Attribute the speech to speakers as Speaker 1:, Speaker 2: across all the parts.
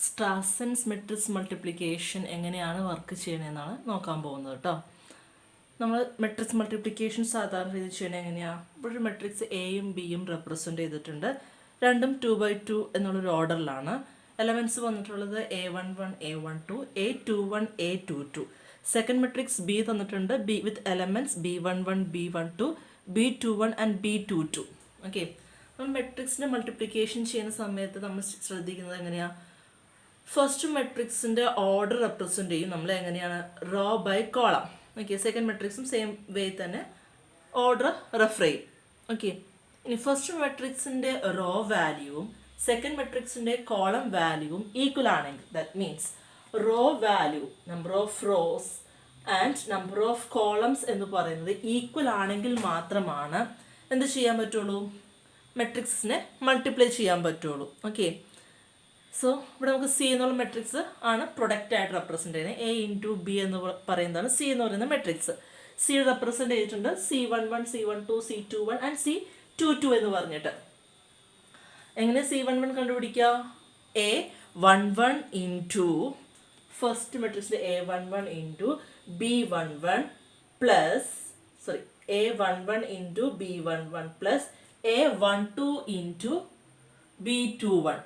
Speaker 1: സ്ട്രാസൻസ് matrix multiplication എങ്ങനെയാണ് work ചെയ്യണമെന്നാണ് നോക്കാൻ പോകുന്നത് കേട്ടോ. നമ്മൾ മെട്രിക്സ് മൾട്ടിപ്ലിക്കേഷൻ സാധാരണ രീതിയിൽ ചെയ്യണത് എങ്ങനെയാണ്? ഇവിടെ ഒരു മെട്രിക്സ് എയും ബിയും റെപ്രസെൻറ്റ് ചെയ്തിട്ടുണ്ട്. രണ്ടും 2x2 എന്നുള്ളൊരു ഓർഡറിലാണ്. എലമെൻറ്റ്സ് വന്നിട്ടുള്ളത് A11 A12 A21 A22. Second matrix B തന്നിട്ടുണ്ട്, B with elements B11 B12 B21 and B22. Okay, നമ്മൾ മെട്രിക്സിൻ്റെ മൾട്ടിപ്ലിക്കേഷൻ ചെയ്യുന്ന സമയത്ത് നമ്മൾ ശ്രദ്ധിക്കുന്നത് എങ്ങനെയാണ്? ഫസ്റ്റ് മെട്രിക്സിൻ്റെ ഓർഡർ റെപ്രസെൻറ്റ് ചെയ്യും നമ്മൾ എങ്ങനെയാണ്? Row by column. Okay, second മെട്രിക്സും സെയിം വേ തന്നെ ഓർഡർ റെഫർ ചെയ്യും. ഓക്കെ, ഇനി ഫസ്റ്റ് മെട്രിക്സിൻ്റെ റോ വാല്യൂവും സെക്കൻഡ് മെട്രിക്സിൻ്റെ കോളം വാല്യൂവും ഈക്വൽ ആണെങ്കിൽ, that means row value number of rows and number of columns എന്ന് പറയുന്നത് ഈക്വൽ ആണെങ്കിൽ മാത്രമാണ് എന്ത് ചെയ്യാൻ പറ്റുള്ളൂ? മെട്രിക്സിനെ മൾട്ടിപ്ലൈ ചെയ്യാൻ പറ്റുള്ളൂ. ഓക്കെ, സോ ഇവിടെ നമുക്ക് സി എന്നുള്ള മെട്രിക്സ് ആണ് പ്രൊഡക്റ്റ് ആയിട്ട് റെപ്രസെൻറ്റ് ചെയ്യുന്നത്. എ ഇൻറ്റു ബി എന്ന് പറയുന്നതാണ് സി എന്ന് പറയുന്ന മെട്രിക്സ്. സി റെപ്രസെൻറ്റ് ചെയ്തിട്ടുണ്ട് C11 C12 C21 and C22 എന്ന് പറഞ്ഞിട്ട്. എങ്ങനെ C11 കണ്ടുപിടിക്കുക? A11 ഇൻറ്റു ഫസ്റ്റ് മെട്രിക്സിൻ്റെ A11 into B11 plus A11 into B11 plus A12 into B21.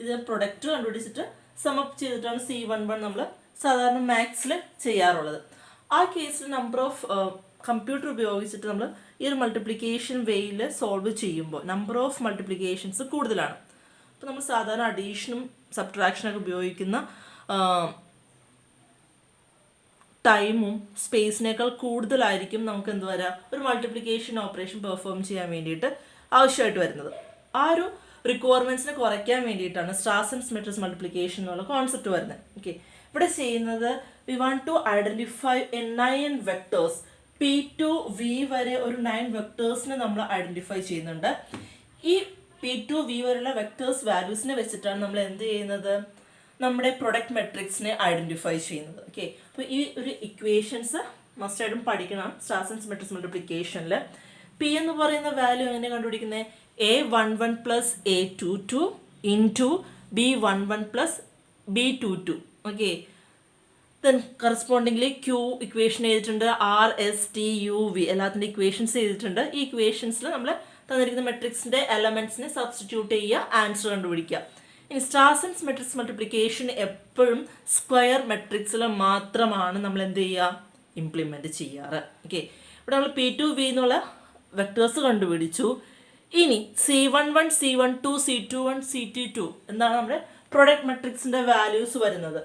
Speaker 1: ഇത് പ്രൊഡക്റ്റ് കണ്ടുപിടിച്ചിട്ട് സമപ്പ് ചെയ്തിട്ടാണ് C11 നമ്മൾ സാധാരണ മാത്സിൽ ചെയ്യാറുള്ളത്. ആ കേസിൽ നമ്പർ ഓഫ് കമ്പ്യൂട്ടർ ഉപയോഗിച്ചിട്ട് നമ്മൾ ഈ ഒരു മൾട്ടിപ്ലിക്കേഷൻ വേയിൽ സോൾവ് ചെയ്യുമ്പോൾ നമ്പർ ഓഫ് മൾട്ടിപ്ലിക്കേഷൻസ് കൂടുതലാണ്. അപ്പോൾ നമ്മൾ സാധാരണ അഡീഷനും സബ്ട്രാക്ഷനൊക്കെ ഉപയോഗിക്കുന്ന ടൈമും സ്പേസിനേക്കാൾ കൂടുതലായിരിക്കും നമുക്ക് എന്ത് വരാം, ഒരു മൾട്ടിപ്ലിക്കേഷൻ ഓപ്പറേഷൻ പെർഫോം ചെയ്യാൻ വേണ്ടിയിട്ട് ആവശ്യമായിട്ട് വരുന്നത്. ആ ഒരു റിക്വയർമെൻറ്റ്സിനെ കുറയ്ക്കാൻ വേണ്ടിയിട്ടാണ് സ്ട്രാസൻസ് മെട്രിക്സ് മൾട്ടിപ്ലിക്കേഷൻ എന്നുള്ള കോൺസെപ്റ്റ് വരുന്നത്. ഓക്കെ, ഇവിടെ ചെയ്യുന്നത് we want to identify a 9 vectors. P to V വരെ ഒരു 9 വെക്ടേഴ്സിനെ നമ്മൾ ഐഡൻറ്റിഫൈ ചെയ്യുന്നുണ്ട്. ഈ P to V വരെയുള്ള വെക്ടേഴ്സ് വാല്യൂസിനെ വെച്ചിട്ടാണ് നമ്മൾ എന്ത് ചെയ്യുന്നത്? നമ്മുടെ പ്രൊഡക്റ്റ് മെട്രിക്സിനെ ഐഡൻറ്റിഫൈ ചെയ്യുന്നത്. ഓക്കെ, അപ്പോൾ ഈ ഒരു ഇക്വേഷൻസ് മസ്റ്റായിട്ടും പഠിക്കണം സ്ട്രാസൻസ് മെട്രിക്സ് മൾട്ടിപ്ലിക്കേഷനിൽ. P എന്ന് പറയുന്ന വാല്യൂ എങ്ങനെ കണ്ടുപിടിക്കുന്നത്? A11 plus A22 into B11 plus B22. Okay, then correspondingly Q equation ചെയ്തിട്ടുണ്ട്, R S T U V എല്ലാത്തിൻ്റെ ഇക്വേഷൻസ് ചെയ്തിട്ടുണ്ട്. ഈ ഇക്വേഷൻസിൽ നമ്മൾ തന്നിരിക്കുന്ന മെട്രിക്സിൻ്റെ എലമെൻറ്റ്സിനെ സബ്സ്റ്റിറ്റ്യൂട്ട് ചെയ്യുക, ആൻസർ കണ്ടുപിടിക്കുക. ഇനി സ്ട്രാസൻസ് മെട്രിക്സ് മൾട്ടിപ്ലിക്കേഷൻ എപ്പോഴും സ്ക്വയർ മെട്രിക്സിൽ മാത്രമാണ് നമ്മൾ എന്ത് ചെയ്യുക? ഇംപ്ലിമെൻറ്റ് ചെയ്യാറ്. ഓക്കെ, ഇവിടെ നമ്മൾ P to V എന്നുള്ള വെക്ടേഴ്സ് കണ്ടുപിടിച്ചു. ഇനി C11 C12 C21 C22 എന്താണ് നമ്മുടെ പ്രൊഡക്റ്റ് മെട്രിക്സിൻ്റെ വാല്യൂസ് വരുന്നത്.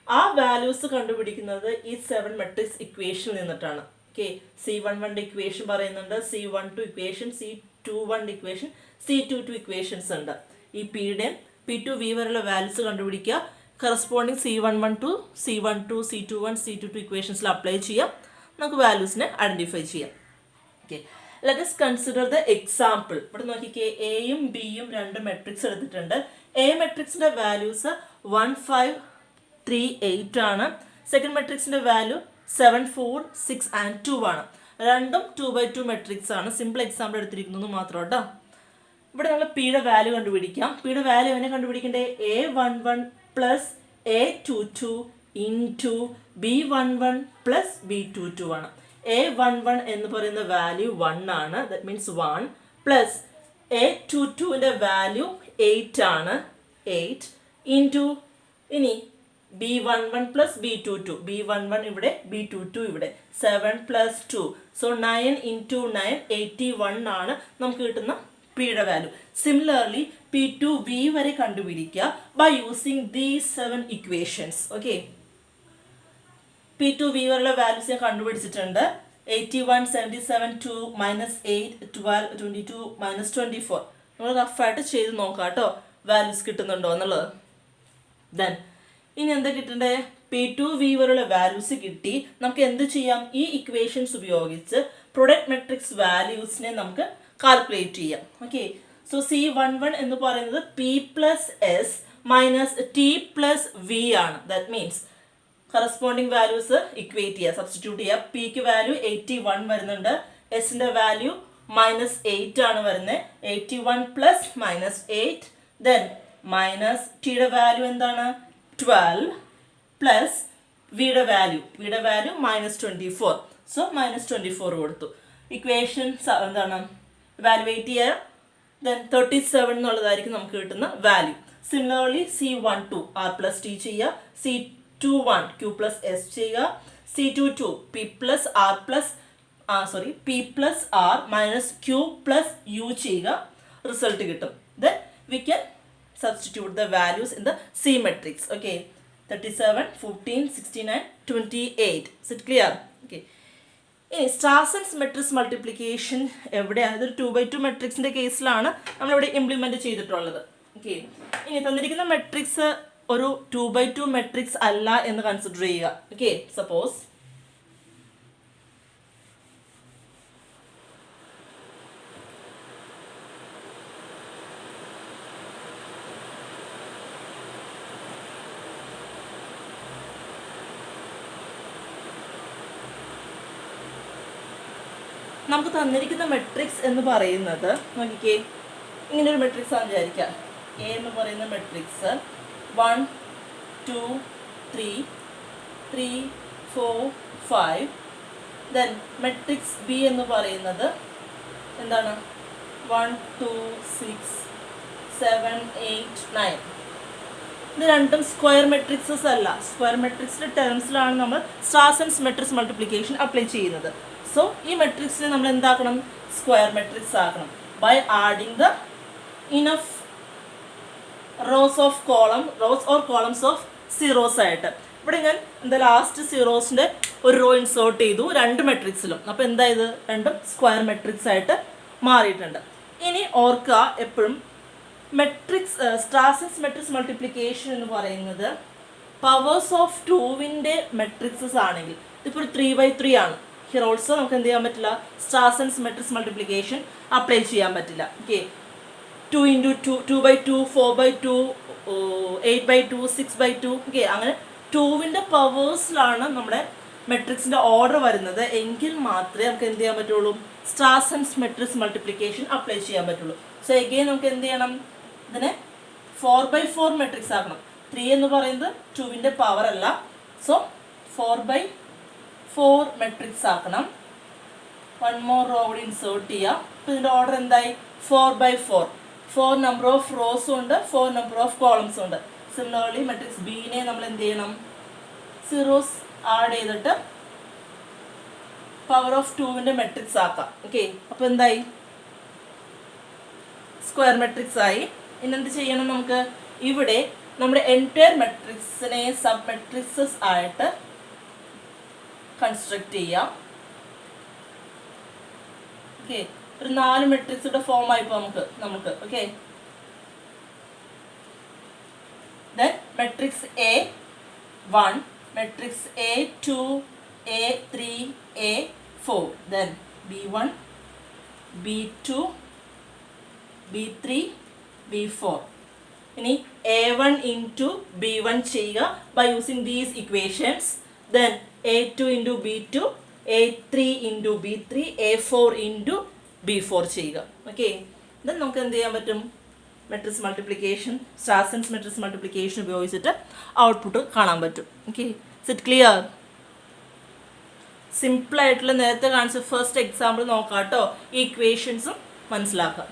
Speaker 1: ആ വാല്യൂസ് കണ്ടുപിടിക്കുന്നത് ഈ 7 മെട്രിക്സ് ഇക്വേഷനിൽ നിന്നിട്ടാണ്. ഓക്കെ, C11 ഇക്വേഷൻ പറയുന്നുണ്ട്, C12 equation, C21 equation, C22 equations ഉണ്ട്. ഈ പിയുടെയും P to V വരെയുള്ള വാല്യൂസ് കണ്ടുപിടിക്കുക, corresponding C11 to C12 C21 C22 ഇക്വേഷൻസിൽ അപ്ലൈ ചെയ്യാം, നമുക്ക് വാല്യൂസിനെ ഐഡൻറ്റിഫൈ ചെയ്യാം. Okay, let us consider the example. ഇവിടെ നോക്കിക്കേ, എയും ബിയും രണ്ട് മെട്രിക്സ് എടുത്തിട്ടുണ്ട്. എ മെട്രിക്സിൻ്റെ വാല്യൂസ് 1 5 3 8 ആണ്. സെക്കൻഡ് മെട്രിക്സിൻ്റെ വാല്യൂ 7 4 6 ആൻഡ് 2 ആണ്. രണ്ടും 2x2 മെട്രിക്സ് ആണ്. സിമ്പിൾ എക്സാമ്പിൾ എടുത്തിരിക്കുന്നത് മാത്രം കേട്ടോ. ഇവിടെ നമ്മൾ പിയുടെ വാല്യൂ കണ്ടുപിടിക്കാം. പിയുടെ വാല്യൂ എങ്ങനെ കണ്ടുപിടിക്കേണ്ടത്? A11 plus A22 into B11 plus B22 ആണ്. A11 എന്ന് പറയുന്ന വാല്യൂ 1 ആണ്, ദാറ്റ് മീൻസ് 1 പ്ലസ് A22ൻ്റെ വാല്യൂ 8 ആണ്, 8 ഇൻറ്റു ഇനി B11 പ്ലസ് B22, B11 ഇവിടെ B22 ഇവിടെ, 7 പ്ലസ് 2, സോ 9 ഇൻറ്റു 9 81 ആണ് നമുക്ക് കിട്ടുന്ന പിയുടെ value. Similarly P to V വരെ കണ്ടുപിടിക്കുക by using these 7 equations. Okay, P to V വരെയുള്ള വാല്യൂസ് ഞാൻ കണ്ടുപിടിച്ചിട്ടുണ്ട്. 81 77 2 മൈനസ് 8 12 22 മൈനസ് 24. നമ്മൾ റഫായിട്ട് ചെയ്ത് നോക്കാം കേട്ടോ വാല്യൂസ് കിട്ടുന്നുണ്ടോ എന്നുള്ളത്. ദെൻ ഇനി എന്താ കിട്ടണ്ടേ? P to V വരെയുള്ള വാല്യൂസ് കിട്ടി. നമുക്ക് എന്ത് ചെയ്യാം? ഈ ഇക്വേഷൻസ് ഉപയോഗിച്ച് പ്രൊഡക്റ്റ് മെട്രിക്സ് വാല്യൂസിനെ നമുക്ക് കാൽക്കുലേറ്റ് ചെയ്യാം. ഓക്കെ, സോ C11 എന്ന് പറയുന്നത് P plus S minus T plus V ആണ്. That means corresponding values equate ചെയ്യുക, സബ്സ്റ്റിറ്റ്യൂട്ട് ചെയ്യുക. പിക്ക് വാല്യൂ 81 വരുന്നുണ്ട്, എസിൻ്റെ വാല്യൂ -8 ആണ് വരുന്നത്. 81 പ്ലസ് -8, ദെൻ മൈനസ് ടിയുടെ വാല്യൂ എന്താണ് 12 പ്ലസ് വിയുടെ വാല്യൂ -24. സോ -24 കൊടുത്തു. ഇക്വേഷൻ എന്താണ് വാലുവേറ്റ് ചെയ്യുക. ദെൻ 37 എന്നുള്ളതായിരിക്കും നമുക്ക് കിട്ടുന്ന value. Similarly C12 R plus T ചെയ്യുക, C21 Q പ്ലസ് എസ് ചെയ്യുക, C22 P plus R minus Q plus U ചെയ്യുക, റിസൾട്ട് കിട്ടും. Then we can substitute the values in the C matrix. Okay, 37, 14, 69, 28. Is it clear? Okay. ഇനി സ്ട്രാസൻസ് matrix multiplication എവിടെയാണ്? ഇതൊരു 2x2 മെട്രിക്സിൻ്റെ കേസിലാണ് നമ്മളിവിടെ implement ചെയ്തിട്ടുള്ളത്. Okay, ഇനി തന്നിരിക്കുന്ന മെട്രിക്സ് ഒരു 2x2 മെട്രിക്സ് അല്ല എന്ന് കൺസിഡർ ചെയ്യുക. ഓക്കെ, സപ്പോസ് നമുക്ക് തന്നിരിക്കുന്ന മെട്രിക്സ് എന്ന് പറയുന്നത് നോക്കിക്കേ, ഇങ്ങനൊരു മെട്രിക്സ് ആണ് വിചാരിക്കുക. എ എന്ന് പറയുന്ന മെട്രിക്സ് 1 2 3 3 4 5. ദെൻ മെട്രിക്സ് ബി എന്ന് പറയുന്നത് എന്താണ് 1 2 6 7 8 9. ഇത് രണ്ടും സ്ക്വയർ മെട്രിക്സസ് അല്ല. സ്ക്വയർ മെട്രിക്സിൻ്റെ ടേംസിലാണ് നമ്മൾ സ്ട്രാസൻസ് മെട്രിക്സ് മൾട്ടിപ്ലിക്കേഷൻ അപ്ലൈ ചെയ്യുന്നത്. സോ ഈ മെട്രിക്സിനെ നമ്മൾ എന്താക്കണം? സ്ക്വയർ മെട്രിക്സ് ആക്കണം by adding the enough rows or columns of zeros ആയിട്ട്. ഇവിടെ ഞാൻ എന്താ ലാസ്റ്റ് സീറോസിൻ്റെ ഒരു റോ ഇൻസേർട്ട് ചെയ്തു രണ്ട് മെട്രിക്സിലും. അപ്പോൾ എന്തായത്? രണ്ടും സ്ക്വയർ മെട്രിക്സ് ആയിട്ട് മാറിയിട്ടുണ്ട്. ഇനി ഓർക്കുക, എപ്പോഴും മെട്രിക്സ് സ്ട്രാസൻസ് മെട്രിക്സ് മൾട്ടിപ്ലിക്കേഷൻ എന്ന് പറയുന്നത് പവേഴ്സ് ഓഫ് 2വിൻ്റെ മെട്രിക്സസ് ആണെങ്കിൽ, ഇതിപ്പോൾ 3x3 ആണ്. ഹിയർ ഓൾസോ നമുക്ക് എന്ത് ചെയ്യാൻ പറ്റില്ല? സ്ട്രാസൻസ് മെട്രിക്സ് മൾട്ടിപ്ലിക്കേഷൻ അപ്ലൈ ചെയ്യാൻ പറ്റില്ല. Okay, 2 × 2, 2x2, 4x2, 8x2, 6x2. Okay, അങ്ങനെ 2വിൻ്റെ പവേഴ്സിലാണ് നമ്മുടെ മെട്രിക്സിൻ്റെ ഓർഡർ വരുന്നത് എങ്കിൽ മാത്രമേ നമുക്ക് എന്ത് ചെയ്യാൻ പറ്റുള്ളൂ? സ്ട്രാസൻസ് മെട്രിക്സ് മൾട്ടിപ്ലിക്കേഷൻ അപ്ലൈ ചെയ്യാൻ പറ്റുള്ളൂ. സോ എഗെയിൻ നമുക്ക് എന്ത് ചെയ്യണം? ഇതിനെ 4x4 മെട്രിക്സ് ആക്കണം. 3 എന്ന് പറയുന്നത് 2വിൻ്റെ പവർ അല്ല. സോ 4x4 മെട്രിക്സ് ആക്കണം. 1 more റോ കൂടി ഇൻസേർട്ട് ചെയ്യാം. അപ്പോൾ ഇതിൻ്റെ ഓർഡർ എന്തായി? 4x4. 4 നമ്പർ ഓഫ് റോസും ഉണ്ട്, 4 നമ്പർ ഓഫ് കോളംസും ഉണ്ട്. സിമിലർലി മെട്രിക്സ് ബിനെ നമ്മൾ എന്ത് ചെയ്യണം? സീറോസ് ആഡ് ചെയ്തിട്ട് പവർ ഓഫ് 2വിൻ്റെ മെട്രിക്സ് ആക്കാം. ഓക്കെ, അപ്പോൾ എന്തായി? സ്ക്വയർ മെട്രിക്സ് ആയി. ഇനി എന്ത് ചെയ്യണം? നമുക്ക് ഇവിടെ നമ്മുടെ എൻറ്റയർ മെട്രിക്സിനെ സബ് മെട്രിക്സസ് ആയിട്ട് കൺസ്ട്രക്ട് ചെയ്യാം. ഓക്കെ, ഒരു 4 മെട്രിക്സുടെ ഫോം ആയിപ്പോൾ നമുക്ക് okay. Then matrix A1, matrix A2, A3, A4. Then B1, B2, B3, B4. ഇനി A1 into B1 ചെയ്യുക by using these equations. Then A2 into B2, A3 into B3, A4 into B4 ചെയ്യുക. Okay, then നമുക്ക് എന്ത് ചെയ്യാൻ പറ്റും? Matrix multiplication, സ്ട്രാസൻസ് matrix multiplication ഉപയോഗിച്ചിട്ട് output കാണാൻ പറ്റും. Okay, is it clear? സിമ്പിളായിട്ടുള്ള നേരത്തെ കാണിച്ച ഫസ്റ്റ് എക്സാമ്പിൾ നോക്കാം കേട്ടോ. ഈ ഇക്വേഷൻസും മനസ്സിലാക്കാം.